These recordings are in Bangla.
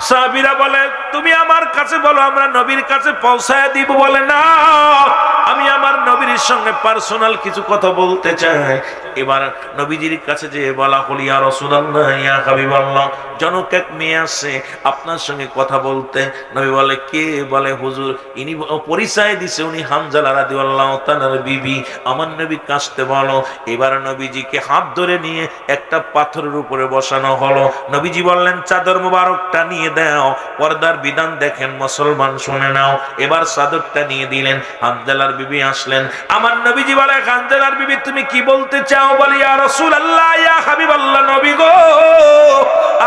সাহাবীরা বলে তুমি আমার কাছে বলো, আমরা নবীর কাছে পৌঁছায় দিব। বলে না, আমি আমার নবীর সঙ্গে পার্সোনাল কিছু কথা বলতে চাই। এবার নবীজির কাছে যে বলা হল, ইয়া রাসূলুল্লাহ, ইয়া হাবিবাল্লাহ, জনক এক মেয়ে আসে আপনার সঙ্গে কথা বলতে। নবী বলে কে? বলে হুজুর, ইনি পরিচয় দিছে উনি হানজালা রাদিয়াল্লাহু তাআলার বিবি। আমার নবী কাশতে বলো। এবার নবীজিকে হাত ধরে নিয়ে একটা পাথরের উপরে বসানো হলো। নবীজি বললেন চাদর মোবারকটা নিয়ে দাও। পর্দার বিধান দেখেন মুসলমান, শুনে নাও। এবার চাদরটা নিয়ে দিলেন। হানজালার বিবি আসলেন। আমার নবীজি বলে, হানজালার বিবি তুমি কি বলতে চাও? বলি, ইয়া রাসূলুল্লাহ, ইয়া হাবিবাল্লাহ, নবী গো,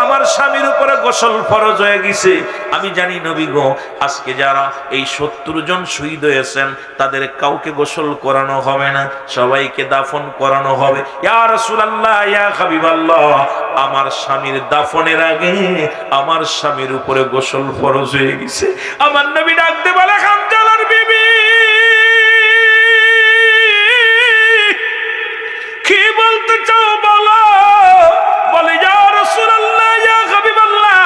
আমার স্বামীর উপরে গোসল ফরজ হয়ে গেছে। আমি জানি নবী গো, আজকে যারা এই 70 জন শহীদ হয়েছেন তাদের কাউকে গোসল করানো হবে না, সবাইকে দাফন করানো হবে। ইয়া রাসূলুল্লাহ, ইয়া হাবিবাল্লাহ, আমার স্বামীর দাফনের আগে আমার স্বামীর উপরে গোসল ফরজ হয়ে গেছে। আমার নবী ডাকতে বলে, হানজালার বিবি কি বলতে চাও বলো। বলে, ইয়া রাসূলুল্লাহ, ইয়া হাবিবাল্লাহ,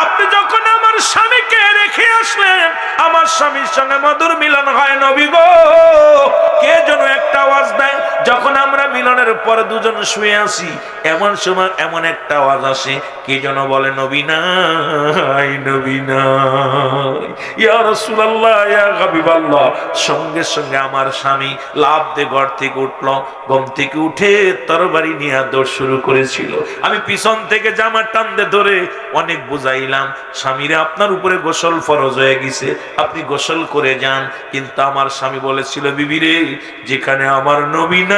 আপনি যখন আমার স্বামীকে রেখে আসলেন আমার স্বামীর সঙ্গে মধুর মিলন হয় নবী গো। কে যেন একটা আওয়াজ দেয়। যখন আমরা মিলনের পর দুজন শুয়ে আসি এমন সময় এমন একটা আওয়াজ আসে, কে যেন বলে নবী নাই, নবী নাই। ইয়া রাসূলুল্লাহ, ইয়া হাবিবাল্লাহ, সঙ্গে সঙ্গে আমার স্বামী লাফ দিয়ে ঘর থেকে উঠল। ঘুম থেকে উঠে তরবারি নিয়ে দৌড় শুরু করেছিল। আমি পিছন থেকে জামা টানতে ধরে অনেক বুঝাইলাম, স্বামীরা আপনার উপরে গোসল ফরজ হয়ে গেছে, আপনি গোসল করে যান। কিন্তু আমার স্বামী বলেছিল, বিবি রে, যেখানে আমার নবী নাই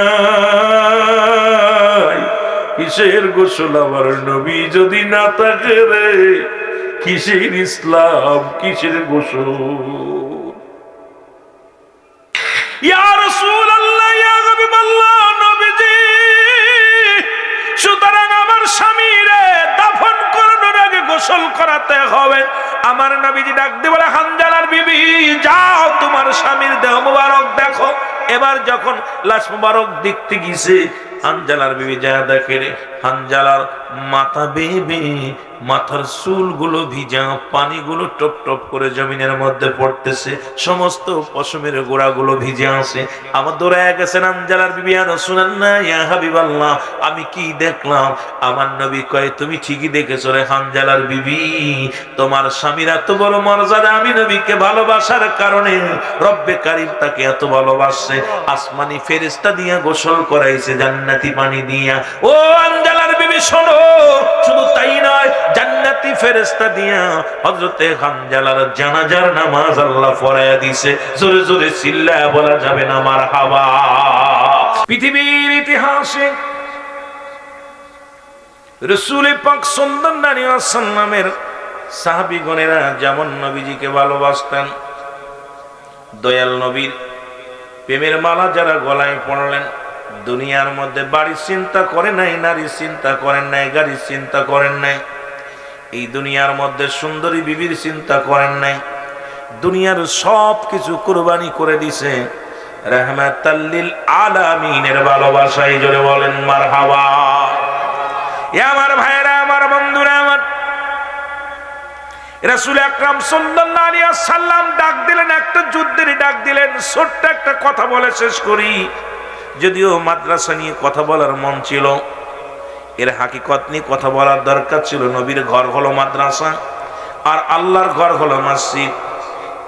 কিসের গোসল? আমার নবী যদি না থাকে রে, কিসের ইসলাম, কিসের গোসল? ইয়া রাসূলুল্লাহ, ইয়া হাবিবাল্লাহ, নবীজি, সুতরাং আমার স্বামীরে দাফন করানোর আগে গোসল করাতে হবে। আমার নবীজি ডাক দিয়ে বলে, হানজালার বিবি যাও, তোমার স্বামীর দেহ মুবারক দেখো। এবার যখন লাশ মুবারক দেখতে গিয়েছে, হানজালার বিবি যা দেখে রে, হানজালার মাথা বেয়ে মাথার চুলগুলো ভিজা, পানিগুলো টপ টপ করে জমিনের মধ্যে পড়তেছে, সমস্ত পশমের গোড়াগুলো ভিজে আছে। আমার দৌড়ায় গেছেন হানজালার বিবি, ইয়া রাসূলুল্লাহ, ইয়া হাবিবাল্লাহ, আমি কি দেখলাম? আমার নবী কয়, তুমি ঠিকই দেখেছো রে হানজালার বিবি, তোমার স্বামীর এত বড় মর্যাদা। আমি নবীকে ভালোবাসার কারণে রব্বে কারীম তাকে এত ভালোবাসছে, আসমানি ফেরেশতা দিয়া গোসল করাইছে জান্নাতি পানি দিয়া। ও হানজালার বিবি শোনো, শুধু তাই নয়, জান্নাতি ফেরেশতা দিয়া হযরতে হানজালার জানাজার নামাজ আল্লাহ পড়ায়া দিয়েছে। জোরে জোরে চিল্লায়া বলা যাবে না মারহাবা। পৃথিবীর ইতিহাসে রাসূল পাক সাল্লাল্লাহু আলাইহি ওয়াসাল্লামের সাহাবীগণেরা যেমন নবীজিকে ভালোবাসতেন, দয়াল নবীর প্রেমের মালা যারা গলায় পড়লেন, দুনিয়ার মধ্যে বাড়ির চিন্তা করে নাই, নারীর চিন্তা করেন নাই, গাড়ির চিন্তা করেন নাই, এই দুনিয়ার মধ্যে সুন্দরী বিবির চিন্তা করেন নাই, দুনিয়ার সব কিছু কুরবানি করে দিছে রাহমাতাল লিল আলামিনের ভালোবাসায়। জোরে বলেন মারহাবা। আমার ভাইরা, আমার বন্ধুরা, আমার রাসূল আকরাম সাল্লাল্লাহু আলাইহি ওয়াসাল্লাম ডাক দিলেন, একটা যুদ্ধের ডাক দিলেন। ছোট্ট একটা কথা বলে শেষ করি। যদিও মাদ্রাসা নিয়ে কথা বলার মন ছিল, এর হাকিকত নিয়ে কথা বলার দরকার ছিল। নবীর ঘর হলো মাদ্রাসা, আর আল্লাহর ঘর হলো মসজিদ।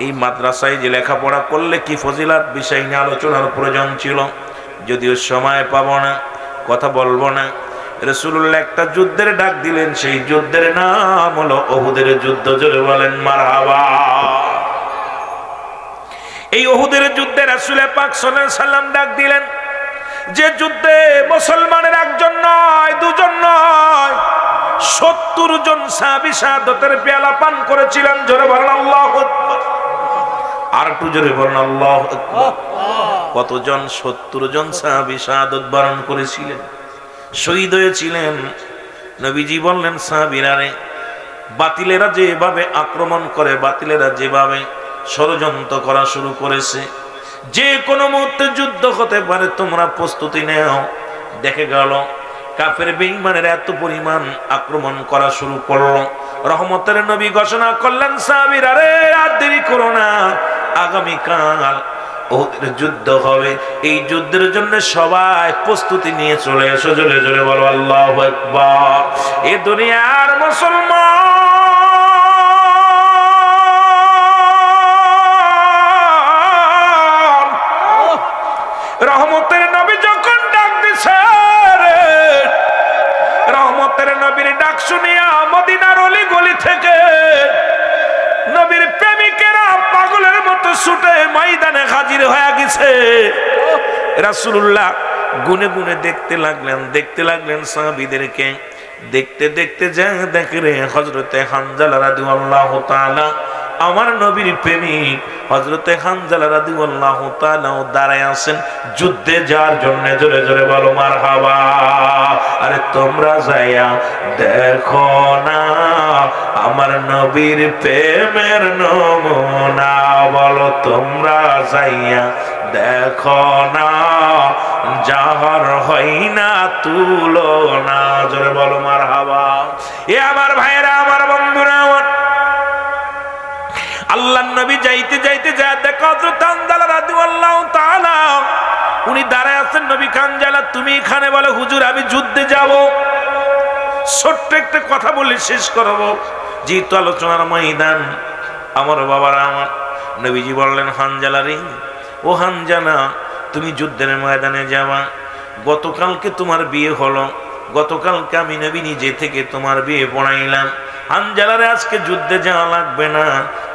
এই মাদ্রাসায় যে লেখাপড়া করলে কি ফজিলত, বিষয় নিয়ে আলোচনার প্রয়োজন ছিল। যদিও সময় পাবো না, কথা বলবো না। রাসূলুল্লাহ একটা যুদ্ধের ডাক দিলেন, সেই যুদ্ধের নাম হলো উহুদের যুদ্ধ। জোরে বলেন মারহাবা। এই উহুদের যুদ্ধে রাসূল পাক সাল্লাল্লাহু আলাইহি ওয়াসাল্লাম ডাক দিলেন, যে যুদ্ধে মুসলমানের একজন নয়, দুজন নয়, 70 জন সাহাবী শাহাদাতের পেয়ালা পান করেছিলেন। জোরে বলেন আল্লাহু আকবার। আর একটু জোরে বলেন আল্লাহু আকবার। কতজন? 70 জন সাহাবী শাহাদাত বরণ করেছিলেন, শহীদ হয়েছিলেন। নবীজি বললেন, সাহাবীরা রে, বাতিলেরা যেভাবে আক্রমণ করে, বাতিলেরা যেভাবে ষড়যন্ত্র করা শুরু করেছে, যে কোনো মুহূর্তে যুদ্ধ হতে পারে, তোমরা প্রস্তুতি নাও। দেখে গেল কাফের বেঈমানের এত পরিমাণ আক্রমণ করা শুরু করলো, রহমতের নবী ঘোষণা করলেন, সাহাবীরা রে আর দেরি করো না, আগামীকাল ওদের যুদ্ধ হবে, এই যুদ্ধের জন্য সবাই প্রস্তুতি নিয়ে চলে এসো। জোরে জোরে বলো আল্লাহু আকবার। এ দুনিয়ার মুসলমান, রহমতের নবী যখন ডাক দিছে, রহমতের নবীর ডাক শুনিয়া মদিনার অলি গলি থেকে নবীর প্রেমিকেরা পাগলের মতো ছুটে ময়দানে হাজির হয়ে গেছে। রাসূলুল্লাহ গুনে গুনে দেখতে লাগলেন সাহাবীদেরকে। দেখতে দেখতে যা দেখে হযরতে হানজালা রাদিয়াল্লাহু তাআলা, আমার নবীর প্রেমিক হযরতে হানজালা রাদিয়াল্লাহু তাআলা দাঁড়ায় আছেন যুদ্ধে যাওয়ার জন্য। জোরে জোরে বলো মারহাবা। আরে তোমরা যাইয়া দেখো না আমার নবীর প্রেমের নমুনা, বলো তোমরা যাইয়া দেখো না যাহার হয় না তুলনা। জোরে বলো মারহাবা। এ আমার ভাইরা, আমার বন্ধুরা, আল্লাহর নবী যাইতে যাইতে যা দেখো হযরত হানজালা রাদিয়াল্লাহু তাআলা উনি দাঁড়ায় আছেন। নবী হানজালা তুমি এখানে? বলে হুজুর আমি যুদ্ধে যাব। ছোট্ট একটা কথা বলে শেষ করব, যেহেতু আলোচনার ময়দান। আমার বাবারা, আমার নবীজি বললেন, হানজালা রে, ও হানজালা তুমি যুদ্ধের ময়দানে যাবা। গতকালকে তোমার বিয়ে হলো, গতকালকে আমি নবী নিজে থেকে তোমার বিয়ে পড়াইলাম। হানজালারে আজকে যুদ্ধে যাওয়া লাগবে না,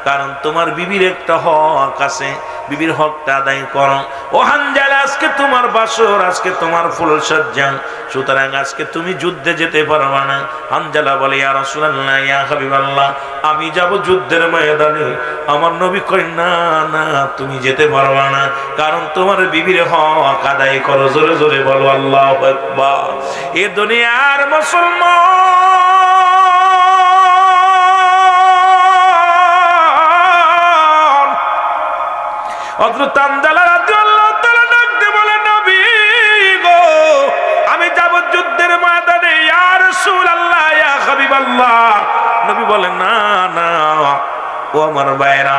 কারণ তোমার বিবির একটা হক আছে, বিবির হকটা আদায় করো। ও হানজালা আজকে তোমার বাসর, আজকে তোমার ফুলসজ্জা, সুতরাং আজকে তুমি যুদ্ধে যেতে পারবা না। হানজালা বলে, ইয়া রাসূলুল্লাহ, ইয়া হাবিবাল্লাহ, আমি যাব যুদ্ধের ময়দানে। আমার নবী কই, না না তুমি যেতে পারবা না, কারণ তোমার বিবির হক আদায় করো। জোরে জোরে বলো আল্লাহু আকবার। এ দুনিয়ার মুসলমান, হযরত হানজালা রাদিয়াল্লাহু তাআলা ডাকতে বলে, নবী গো আমি যাব যুদ্ধের ময়দানে, ইয়া রাসূলুল্লাহ, ইয়া হাবিবাল্লাহ। নবী বলে, না না ও আমার ভাইরা,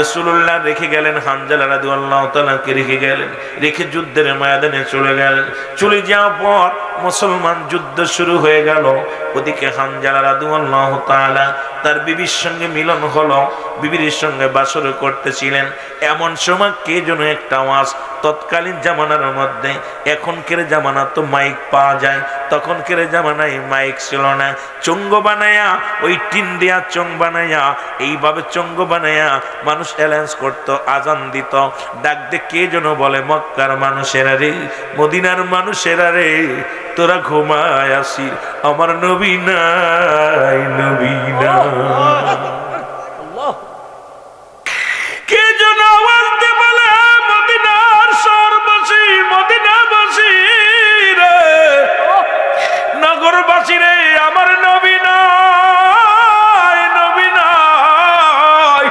রাসূলুল্লাহ রেখে গেলেন, হানজালা রাদিয়াল্লাহু তাআলা কে রেখে গেলেন, রেখে যুদ্ধের ময়দানে চলে গেলেন। চলে যাওয়ার পর মুসলমান যুদ্ধ শুরু হয়ে গেল। ওদিকে হানজালা রাদিয়াল্লাহু তাআলা তার বিবির সঙ্গে মিলন হলো, বিবির সঙ্গে বাসর করতেছিলেন। এমন সময় কে যেন একটা আওয়াজ, তৎকালীন জামানার মধ্যে, এখনকার জামানা তো মাইক পাওয়া যায়, তখনকার জামানায় মাইক ছিল না। চঙ্গ বানায়া, ওই টিন দেয়া চং বানায়া, এইভাবে চঙ্গ বানায়া মানুষ অ্যালাউন্স করতো, আজান দিত। ডাক দে কে যেন বলে, মক্কার মানুষেরা রে, মদিনার মানুষেরা রে, তোরা ঘুমায় আসি, আমার নবী নাই, নবী নাই। কে যেন আওয়াজ দিয়ে বলে, মদিনার শহরবাসী, মদিনাবাসী রে, নগরবাসী রে, আমার নবী নাই, নবী নাই।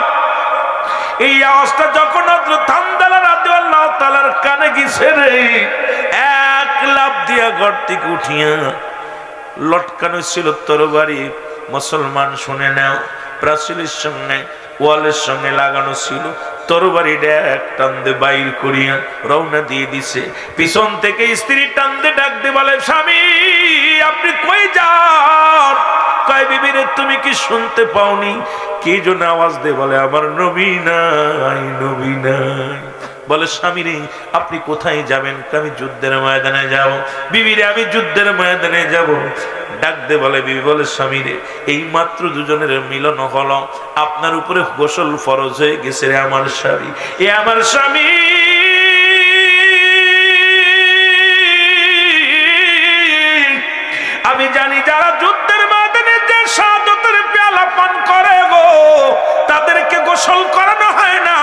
এই আওয়াজটা যখন হযরত হানজালা রাদিয়াল্লাহু তাআলার কানে গেছে রে, এক লাফ দিয়া ঘর থেকে উঠিয়া, লটকানো ছিল তরবারি, মুসলমান শুনে নাও, প্রাচীরের সঙ্গে ওয়ালের সঙ্গে লাগানো ছিল, তরবারিটা এক টান দিয়ে বাইর করিয়া রওনা দিয়ে দিছে। পিছন থেকে স্ত্রী টান দিয়ে ডাক দিয়ে বলে, স্বামী আপনি কই যান? কয় বিবি রে, তুমি কি শুনতে পাওনি? কে যেন আওয়াজ দিয়ে বলে, আমার নবী নাই, নবী নাই। বলে, স্বামী রে আপনি কোথায় যাবেন? আমি যুদ্ধের ময়দানে যাব। বিবি রে, আমি যুদ্ধের ময়দানে যাব। ডাক দে বলে, বিবি বলে, স্বামী রে এই মাত্র দুজনের মিলন হলো, আপনার উপরে গোসল ফরজ হয়ে গেছে রে আমার স্বামী। এ আমার স্বামী, আমি জানি যারা যুদ্ধের ময়দানে যে শাহাদাতের পেয়ালা পান করে গো, তাদেরকে গোসল করানো হয় না।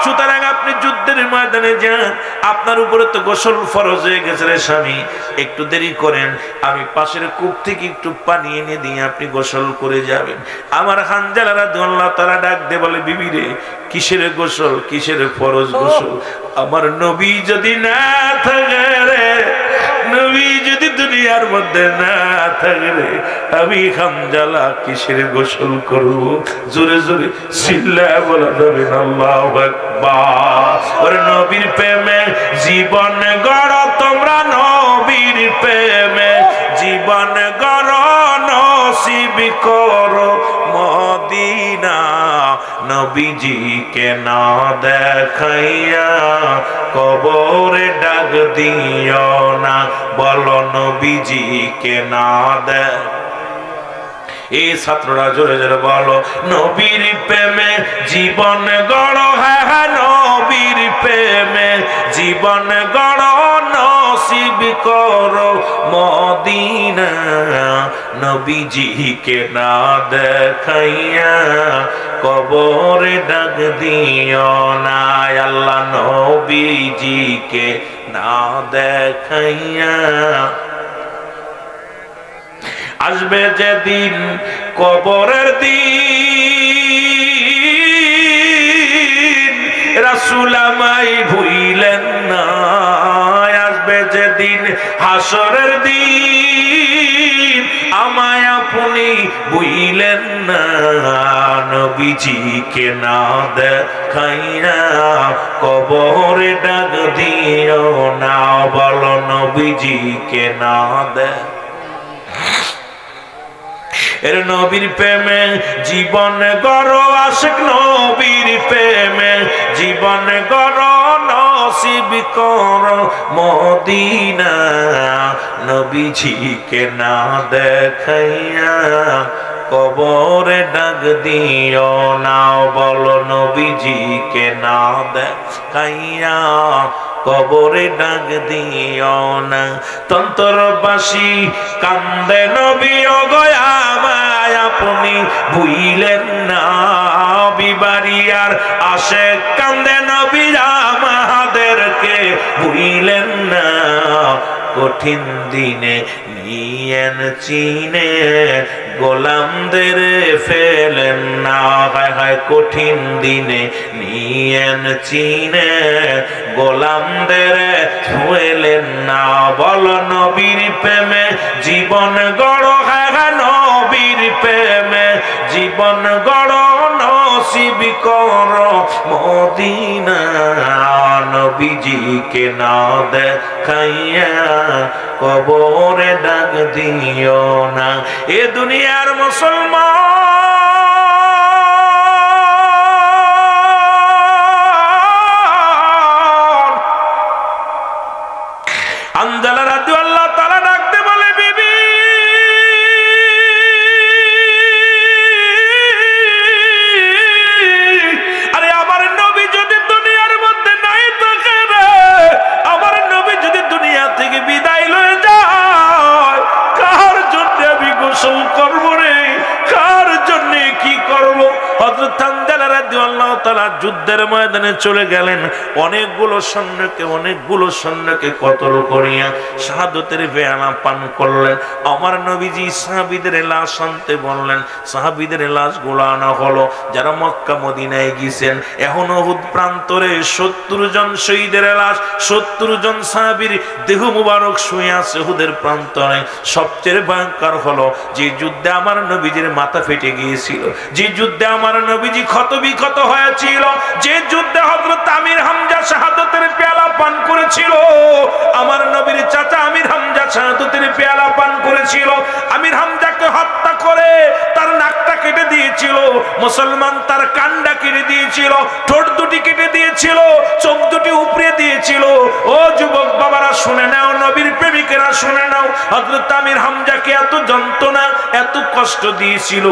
সুতরাং আপনি যুদ্ধের ময়দানে যান, আপনার উপরে তো গোসল ফরজ হয়ে গেছে রে স্বামী, একটু দেরি করেন, আমি পাশের কূপ থেকে একটু পানি এনে দিয়ে আপনি গোসল করে যাবেন। আমার হানজালা রাদিয়াল্লাহু তাআলা ডাক দিয়ে বলে, বিবি রে কিসের গোসল, কিসের ফরজ গোসল? আমার নবী যদি না থাকে রে, নবী যদি দুনিয়ার মধ্যে না থাকলে আমি হামজালা কিসের গোসল করব? জোরে জোরে চিল্লায় বলা যাবে না আল্লাহু আকবার। ওরে নবীর প্রেমে জীবন গড় তোমরা, নবীর প্রেমে জীবন গড়, নসিব করো মদিনা। নবীজিকে না দেখাইয়া কবরে ডাক দিও না, বলো নবীজিকে না দেখ। এই ছাত্ররা জোরে জোরে বলো, নবীর প্রেমে জীবন গড়, হ্যাঁ হ্যাঁ নবীর প্রেমে জীবন গড়, নসিব করো মদিনা। নবীজিকে না দেখাইয়া কবরে ডাক দিও না, আল্লাহ নবীজিকে না দেখাইয়া। আসবে যেদিন কবরের দিন, রাসূল আমায় ভুইলেন না। আসবে যেদিন হাসরের দিন, আমায় আপনি ভুইলেন না। নবীজিকে না দেখাইয়া কবরে ডাক দিও না, বলো নবীজিকে না দেখ। এর নবীর প্রেমে জীবন গড়, আশিক নবীর প্রেমে জীবন গড়, নসিব করো মদিনা। নবীজিকে না দেখাইয়া কবরে ডাক দিও না, বলো নবীজিকে না দেখাইয়া কবরে ডাক দিও না। তন্তরবাসী কান্দে নবী গয়া মায় আপনি ভুইলেন না। বিবারিয়ার আসে কান্দে নবী আমাদেরকে ভুইলেন না। কঠিন দিনে নিয়েন চিনে গোলামদের ফেলেন না, হায় হায় কঠিন দিনে নিয়েন চিনে গোলামদের ফেলেন না। বল নবীর প্রেমে জীবন গড়, হ্যাঁ হ্যাঁ নবীর প্রেমে জীবন গড়, নসিব করো মদিনা। নবীজিকে না দেখাইয়া কবরে ডাক দিও না। এ দুনিয়ার মুসলমান হানজালা রাদিয়াল্লাহু তাআলা ডাকতে বলে, বিবি আরে আমার নবী যদি দুনিয়ার মধ্যে নাই থাকে রে, আমার নবী যদি দুনিয়া থেকে বিদায় লয়ে যায়, কার জন্য আমি গোসল করব রে? কার জন্য কি করব? হযরত হানজালা রাদিয়াল্লাহু তাআলা যুদ্ধের ময়দানে চলে গেলেন। অনেকগুলো সৈন্যকে কতল করিয়া শাহাদাতের পেয়ালা পান করলেন। আমার নবীজি সাহাবীদের লাশ আনতে বললেন। সাহাবীদের লাশগুলো আনা হলো। যারা মক্কা মদিনায় গিয়েছেন, এখন উহুদ প্রান্তরে 70 জন শহীদের লাশ, 70 জন সাহাবীর দেহ মুবারক শুয়ে আছে উহুদের প্রান্তরে। সবচেয়ে ভয়ঙ্কর হলো যে যুদ্ধে আমার নবীজির মাথা ফেটে গিয়েছিল, যে যুদ্ধে আমার নবীজি ক্ষতবিক্ষত হয়েছিল, যে যুদ্ধে হযরত আমির হামজা শাহাদাতের পেয়ালা পান করেছিল। আমার নবীর চাচা আমির হামজা শাহাদাতের পেয়ালা পান করেছিল। আমির হামজাকে হত্যা করে তার নাকটা কেটে দিয়েছিল, মুসলমান তার কানটা কেটে দিয়েছিল, ঠোঁট দুটি কেটে দিয়েছিল, চোখ দুটি উপড়ে দিয়েছিল। ও যুবক বাবারা শুনে নাও, নবীর প্রেমিকেরা শুনে নাও, হযরত আমির হামজাকে এত যন্ত্রণা এত কষ্ট দিয়েছিল।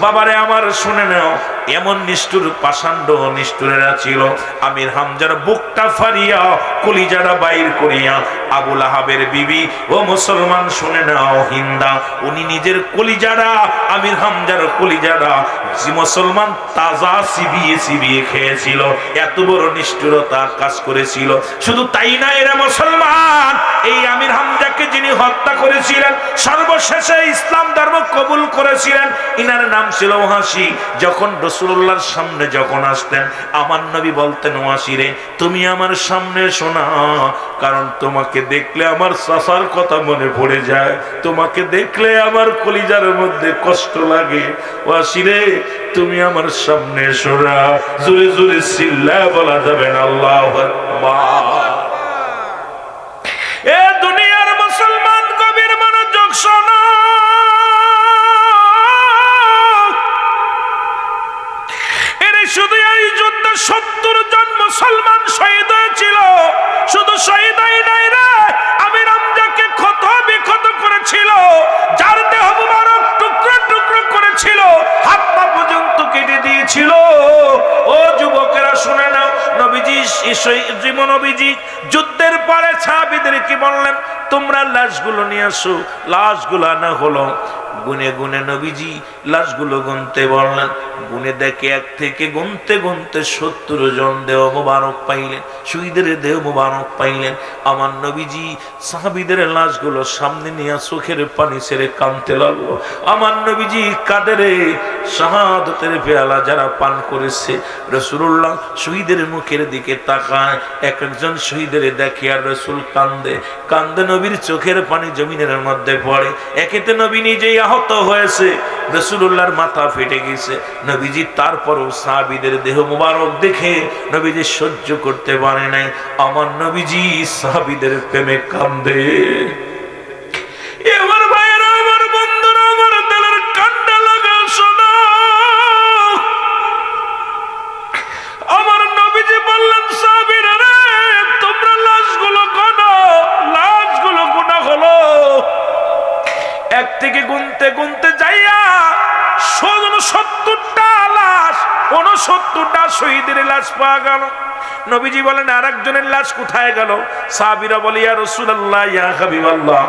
বাবারে আমার শুনে নাও, এমন নিষ্ঠুর পাষাণ্ড নিষ্ঠুরেরা ছিল। আমির হামজার বুকটা ফাড়িয়া কলিজাটা বাইর করিয়া আবু লাহাবের বিবি, ও মুসলমান শুনে নাও, হিন্দা, উনি নিজের কলিজাটা, আমির হামজার কলিজাটা মুসলমান তাজা চিবিয়ে খেয়েছিল। এত বড় নিষ্ঠুরতা কাজ করেছিল। শুধু তাই না, এরা মুসলমান এই আমির হামজাকে যিনি হত্যা করেছিলেন, সর্বশেষে ইসলাম ধর্ম কবুল কবুল করেছিলেন, ইনার নাম ছিল ওয়াসি। যখন রাসূলুল্লাহর সামনে যখন আসতেন, আমার নবী বলতেন, ওয়াসি রে তুমি আমার সামনে শোনা, কারণ তোমাকে দেখলে আমার চাচার কথা মনে পড়ে যায়, তোমাকে দেখলে আমার কলিজার মধ্যে কষ্ট লাগে। ওয়াসি রে তুমি আমার সামনে শোনা। জোরে জোরে চিল্লায় বলা যাবে না আল্লাহু আকবার। এ দুনিয়ার মুসলমান গভীর মনোযোগ শোনো। এর শুধু এই যুদ্ধে ৭০ জন মুসলমান শহীদ হয়েছিল। শুধু শহীদ হয় নাই রে, আমির হামজাকে ক্ষত বিক্ষত করেছিল, যার দেহ মুবারক টুকরো টুকরো করেছিল, হাত পা পর্যন্ত কেটে দিয়েছিল। ও যুবকেরা শুনে নাও, নবীজি নবীজি যুদ্ধের পরে সাহাবীদের কি বললেন, তোমরা লাশগুলো নিয়ে আসো। লাশগুলো আনা হলো। গুনে গুনে নবীজি লাশগুলো গুনতে বললেন। গুনে দেখে এক থেকে গুনতে গুনতে ৭০ জন দেহ মোবারক পাইলেন, শহীদের দেহ মোবারক পাইলেন। আমার নবীজি সাহাবীদের লাশগুলো সামনে নিয়ে চোখের পানি ছেড়ে কাঁদতে লাগলো। আমার নবীজি কাঁদে, শাহাদাতের পেয়ালা যারা পান করেছে। রাসূলুল্লাহ শহীদের মুখের দিকে তাকায়, এক একজন শহীদের দেখে আর রাসূল কান্দে। কান্দে নবীর চোখের পানি জমিনের মধ্যে পড়ে। একেতে নবী নিজেই আহত হয়েছে, রাসূলুল্লাহর মাথা ফেটে গেছে। নবীজি তারপরও সাহাবীদের দেহ মুবারক দেখে নবীজি সহ্য করতে পারে নাই। আমার নবীজি সাহাবীদের প্রেমে কান্দে। এবার ভাইরা, আমার বন্ধুরা, আমার দিলের কান্না লাগা শোনা। আমার নবীজি বললেন, সাহাবীরা রে তোমরা লাশগুলো গোনা। লাশগুলো গোনা হলো। এক থেকে গুনতে গুনতে যাইয়া ৭০টা লাশ, ৬৯টা শহীদের লাশ পাওয়া গেল। নবীজি বলেন, আর একজনের লাশ কোথায় গেল? সাহাবীরা বলে, ইয়া রাসূলুল্লাহ, ইয়া হাবিবাল্লাহ,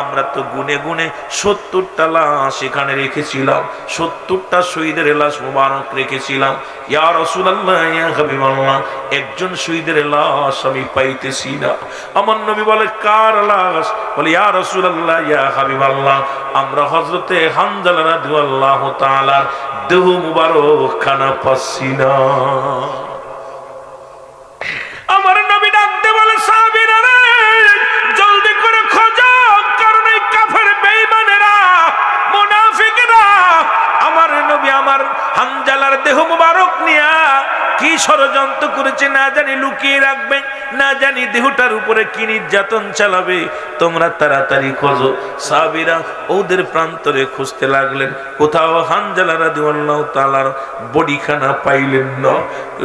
আমরা তো গুনে গুনে ৭০টা লাশ এখানে রেখেছিলাম, ৭০টা শহীদের লাশ মোবারক রেখেছিলাম। ইয়া রাসূলুল্লাহ, ইয়া হাবিবাল্লাহ, একজন শহীদের লাশ আমি পাইতেছি না। আমার নবী বলে, কার লাশ? বলে, ইয়া রাসূলুল্লাহ, ইয়া হাবিবাল্লাহ, আমরা হযরতে হানজালা রাদিয়াল্লাহু তাআলা দেহ মুবারক খানা পাচ্ছি না। আমার নবী ডাকতে বলে, সাহাবীরা রে জলদি করে খোঁজো, কারণ এই কাফের বেঈমানেরা, মুনাফিকরা আমার নবী আমার হানজালার দেহ মুবারক নিয়া কি ষড়যন্ত্র করেছে না জানি লুকিয়ে রাখবে, না জানি দেহটার উপরে কি নির্যাতন চালাবে। তোমরা তাড়াতাড়ি খোঁজো। সাহাবীরা ওদের প্রান্তরে খুঁজতে লাগলেন, কোথাও হানজালা রাদিয়াল্লাহু তাআলার বডিখানা পাইলেন না।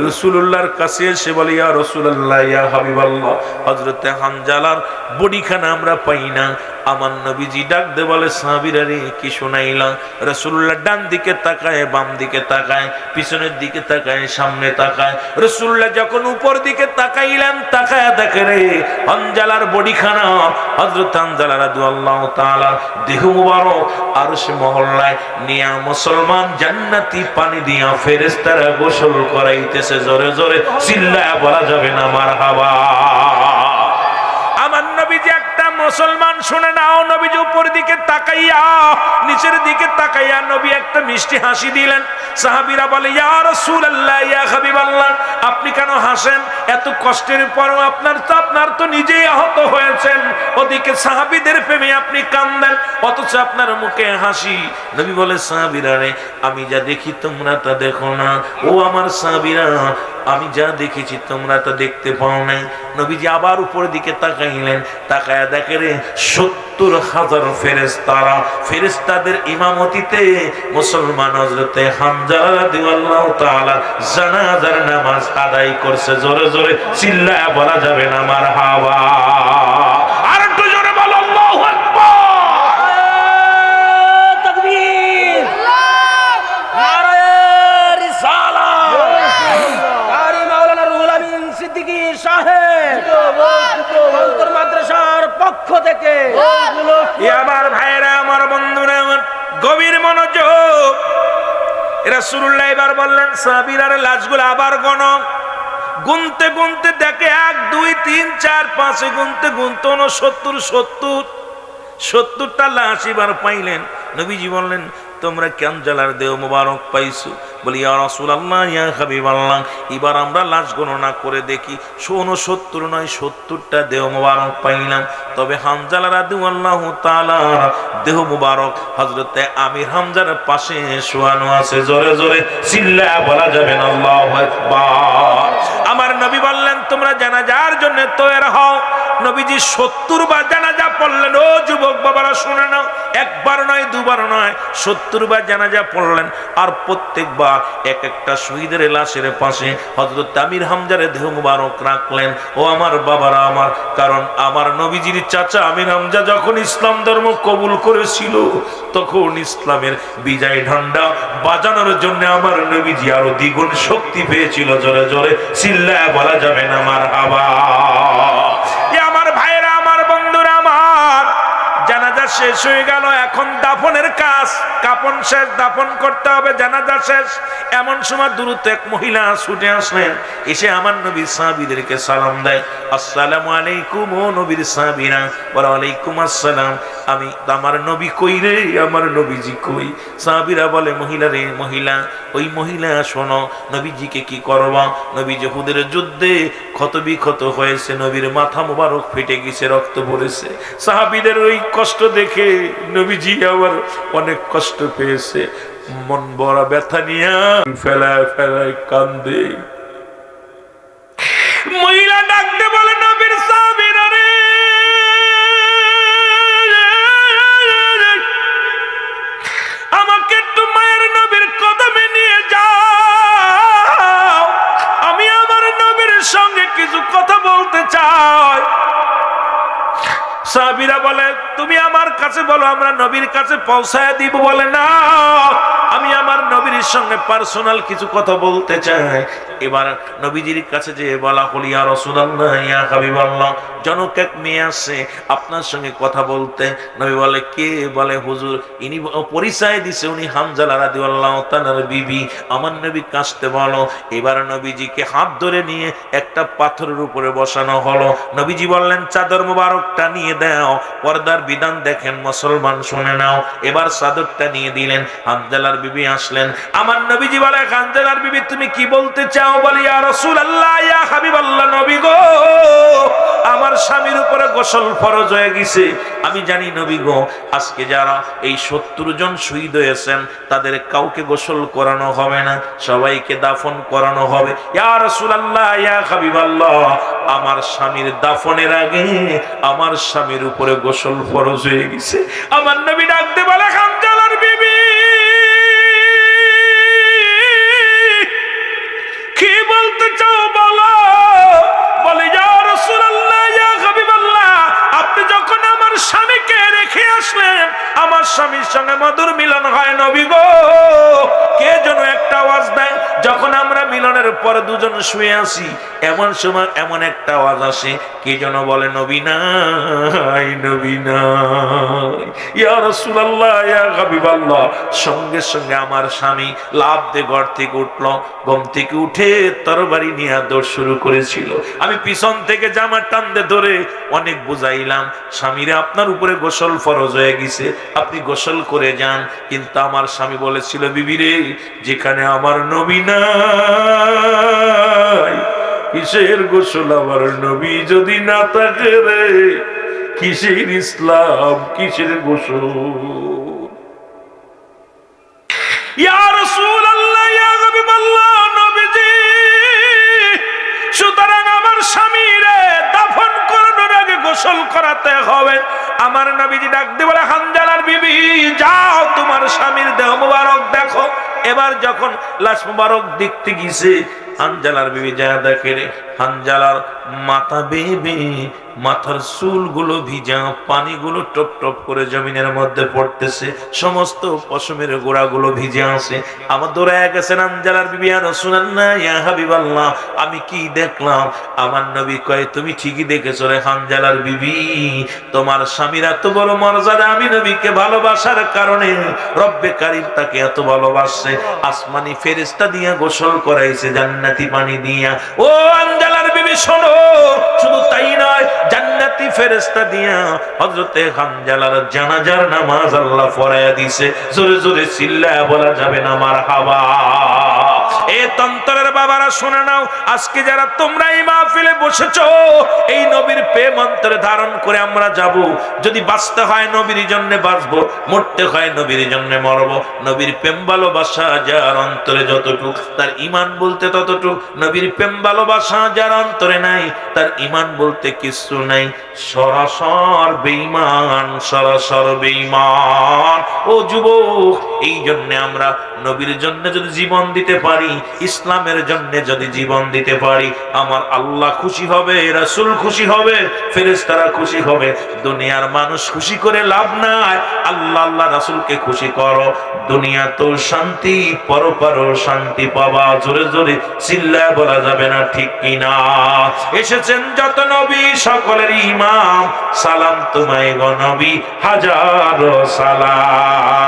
রাসূলুল্লাহর কাছে এসে বলে, ইয়া রাসূলুল্লাহ, ইয়া হাবিবাল্লাহ, হযরতে হানজালার বডিখানা আমরা পাই না। আমার নবীজি ডাক দে বলে, সাহাবীরা রে কি শোনাইলা? রাসূলুল্লাহ ডান দিকে তাকায়, বাম দিকে তাকায়, পিছনের দিকে তাকায়, সামনে তাকায়। রাসূলুল্লাহ যখন উপর দিকে তাকাইলেন, তাকায় দেখে রে হানজালার বডিখানা, হযরত হানজালা রাদিয়াল্লাহু তাআলা দেহ মুবারক আরশ মহল্লায় নিয়া মুসলমান জান্নাতি পানি দিয়া ফেরেশতারা গোসল করাইতেছে। জোরে জোরে চিল্লায়া বলা যাবে না মারহাবা। আমার নবীজি একটা মুসলমান শুনে নাও, নবীজি উপর দিকে তাকাইয়া, নিচের দিকে তাকাইয়া নবী একটা মিষ্টি হাসি দিলেন। সাহাবীরা বলে, ইয়া রাসূলুল্লাহ, ইয়া হাবিবাল্লাহ, আপনি কেন হাসেন? এত কষ্টের পরও আপনার তো নিজেই আহত হয়েছেন, ওদিকে সাহাবীদের প্রেমে আপনি কান্দেন, অথচ আপনার মুখে হাসি। নবী বলে, সাহাবীরা রে আমি যা দেখি তোমরা তা দেখো না। ও আমার সাহাবীরা, আমি যা দেখেছি তোমরা তা দেখতে পাও নাই। নবীজি আবার উপর দিকে তাকাইলেন, তাকায়া দেখে রে ৭০,০০০ ফেরেশতারা, ফেরেশতাদের ইমামতিতে মুসলমান হযরতে হানজালা রাদিয়াল্লাহু তাআলা জানাজার নামাজ আদায় করছে। জোরে জোরে চিল্লায়া বলা যাবে না মারহাবা। আর একটু জোরে বলো আল্লাহু আকবার। তাকবীর, নারায়ে রিসালাত। আরে মাওলানা রুহুল আমিন সিদ্দিকী সাহেব অন্তর মাদ্রাসার পক্ষ থেকে আমার ভাইরা, আমার বন্ধুরা, আমার গভীর মনোযোগ। রাসূলুল্লাহ এবার বললেন, সাহাবীরা লাশগুলো আবার গণো। গুনতে গুনতে দেখে ১ ২ ৩ ৪ ৫ গুনতে গুনতে ৬৯ ৭০টা লাশ এবার পাইলেন। নবীজি বললেন, তোমরা হানজালার দেহ মুবারক পাইছো? বলি ইয়া রাসূলুল্লাহ, ইয়া হাবিবাল্লাহ, এবার আমরা লাশ গণনা করে দেখি 69 নয় 70টা দেহ মুবারক পাইলাম। তবে হানজালা রাদিয়াল্লাহু তাআলা দেহ মুবারক হযরতে আমির হামজার পাশে শোয়ানো আছে। জোরে জোরে চিল্লায়া বলা যাবে না আল্লাহু আকবার। আমার নবী বললেন তোমরা জানাজার জন্য তৈরি হও। নবীজি 70 বার জানাজা পড়লেন। ও যুবক বাবারা শুনে নাও, একবার নয় দুবার নয়, 70 বার জানাজা পড়লেন। আর প্রত্যেকবার এক একটা শহীদের লাশের পাশে হযরত আমির হামজার দেহ মুবারক রাখলেন। ও আমার বাবারা আমার, কারণ আমার নবীজির চাচা আমির হামজা যখন ইসলাম ধর্ম কবুল করেছিল, তখন ইসলামের বিজয় ঝান্ডা বাজানোর জন্য আমার নবীজি আরো দ্বিগুণ শক্তি পেয়েছিল। জোরে জোরে চিল্লায়া বলা যাবে না মারহাবা। আমার ভাইরা, আমার বন্ধুরা আমার, জানাজা শেষ হয়ে গেল, এখন দাফনের কাজ। কাফন শেষ, দাফন করতে হবে, জানাজা শেষ। এমন সময় দ্রুত এক মহিলা ছুটে আসলেন, এসে আমার নবীর সাহাবীদেরকে সালাম দেয়। আসসালামু আলাইকুম। ও নবীর সাহাবীরা, ওয়া আলাইকুম আসসালাম। আমি আমার নবী কই রে, আমার নবীজি কই? সাহাবীরা বলে মহিলা রে মহিলা, ওই মহিলা শোনো, নবীজিকে কি করবা? নবীজি উহুদের যুদ্ধে ক্ষতবিক্ষত হয়েছে, নবীর মাথা মুবারক ফেটে গেছে, রক্ত পড়েছে। সাহাবীদের ওই কষ্ট দেখে নবীজি আবার অনেক কষ্ট পেয়েছে, মন বড় ব্যথা নিয়ে ফেলায় ফেলায় কান্দে। মহিলা ডাকতে বলে নবীর সাহাবীরা রে, আমাকে একটু মায়ের নবীর কদমে নিয়ে যাও, আমি আমার নবীর সঙ্গে কিছু কথা বলতে চাই। সাহাবীরা বলে তুমি আমার কাছে বলো, আমরা নবীর কাছে পৌঁছায় দিব। বলে না, আমি আমার নবীর সঙ্গে পার্সোনাল কিছু কথা বলতে চাই। এবার নবীজির কাছে যে বলা হলো ইয়া রাসূলুল্লাহ, ইয়া হাবিবাল্লাহ, জনক এক মেয়ে আসে আপনার সঙ্গে কথা বলতে। নবী বলে কে? বলে হুজুর, ইনি পরিচয় দিছে, উনি হানজালা রাদিয়াল্লাহু তাআলার বিবি। আমার নবী কাশতে বলো। এবার নবীজিকে হাত ধরে নিয়ে একটা পাথরের উপরে বসানো হলো। নবীজি বললেন চাদর মুবারকটা নিয়ে দাও। পর্দার বিধান দেখেন মুসলমান, শুনে নাও। এবার চাদরটা নিয়ে দিলেন। হানজালার বিবি আসলেন। আমার নবীজি বলে হানজালার বিবি তুমি কি বলতে চাও? বলি ইয়া রাসূলুল্লাহ, ইয়া হাবিবাল্লাহ, নবী গো, আমার স্বামীর উপরে গোসল ফরজ হয়ে গেছে। আমি জানি নবী গো, আজকে যারা এই 70 জন শহীদ হয়েছেন তাদের কাউকে গোসল করানো হবে না, সবাইকে দাফন করানো হবে। ইয়া রাসূলুল্লাহ, ইয়া হাবিবাল্লাহ, আমার স্বামীর দাফনের আগে আমার স্বামীর উপরে গোসল ফরজ হয়ে গেছে। আমার নবী ডাকতে বলে হানজালার বিবি, কি বলতে চাও বলো? বলে ইয়া রাসূলুল্লাহ, ইয়া হাবিবাল্লাহ, আপনি যখন আমার স্বামীকে রেখে আসলেন, আমার স্বামীর সঙ্গে মধুর মিলন হয় নবী গো। কে যেন একটা আওয়াজ দেয়, যখন আমরা মিলনের পরে দুজন শুয়ে আসি, এমন সময় এমন একটা আওয়াজ আসে, কে যেন বলে নবী নাই, নবী নাই। ইয়া রাসূলুল্লাহ, ইয়া হাবিবাল্লাহ, সঙ্গে সঙ্গে আমার স্বামী লাফ দিয়ে ঘর থেকে উঠলো। ঘুম থেকে উঠে তরবারি নিয়ে দৌড় শুরু করেছিল। আমি পিছন থেকে জামা টানতে ধরে অনেক বুঝাইলাম, স্বামীরে আপনার উপরে গোসল ফরজ হয়ে গেছে, আপনি গোসল করে যান। কিন্তু আমার স্বামী বলেছিল বিবি রে, যেখানে আমার নবী নাই, কিসের গোসল? আমার নবী যদি না থাকে রে, কিসের ইসলাম, কিসের গোসল? ইয়া রাসূলুল্লাহ, ইয়া হাবিবাল্লাহ, নবীজি, সুতরাং আমার স্বামীরে দাফন করানোর আগে গোসল করাতে হবে। আমার নবীজি ডাক দিয়ে বলে হানজালার বিবি, যাও তোমার স্বামীর দেহ মুবারক দেখো। এবার যখন লাশ মুবারক দেখতে গিয়েছে, হানজালার বিবি যা দেখে রে, হানজালার মাথা বেবে, মাথার চুলগুলো ভিজা, পানিগুলো টপ টপ করে জমিনের মধ্যে পড়তেছে, সমস্ত পশমের গোড়াগুলো ভিজে আছে। আমার দৌড়ায় গেছেন হানজালার বিবি, ইয়া রাসূলুল্লাহ, ইয়া হাবিবাল্লাহ, আমি কি দেখলাম? আমার নবী কয় তুমি ঠিকই দেখেছো রে হানজালার বিবি, তোমার স্বামীর এত বড় মর্যাদা, আমি নবীকে ভালোবাসার কারণে রব্বে কারীম তাকে এত ভালোবাসে, আসমানি ফেরেশতা দিয়ে গোসল করাইছে জান্নাত জান্নাতি পানি দিয়া। ও আঞ্জালার বিবি শোনো, শুধু তাই নয়, জান্নাতি ফেরেশতা দিয়া হযরতে হানজালার জানাজার নামাজ আল্লাহ পড়ায়া দিছে। জোরে জোরে চিল্লায়া বলা যাবে না মারহাবা। এ তন্তরের বাবারা শুনে নাও, আজকে যারা তোমরা এই মাহফিলে বসেছো, এই নবীর প্রেম অন্তরে ধারণ করে আমরা যাব। যদি বাঁচতে হয় নবীর জন্য বাঁচবো, মরতে হয় নবীর জন্য মরবো। নবীর প্রেম ভালোবাসা যার অন্তরে যতটুক, তার ঈমান বলতে ততটুক। নবীর প্রেম ভালোবাসা যার অন্তরে নাই, তার ঈমান বলতে কিছু নাই। সরাসর বেঈমান, সরাসর বেঈমান। ও যুবক, এই জন্য আমরা নবীর জন্য যদি জীবন দিতে পারি, ইসলামের জন্য যদি জীবন দিতে পারি, আমার আল্লাহ খুশি হবে, রাসূল খুশি হবে, ফেরেশতারা খুশি হবে। দুনিয়ার মানুষ খুশি করে লাভ নাই, আল্লাহ আল্লাহ রাসূলকে খুশি করো। দুনিয়া তো শান্তি, পরপারও শান্তি পাবা। জোরে জোরে চিল্লায় বলা যাবে না ঠিক কিনা? এসেছেন যত নবী সকলের ইমাম, সালাম তোমায় গো নবী, হাজারো সালাম।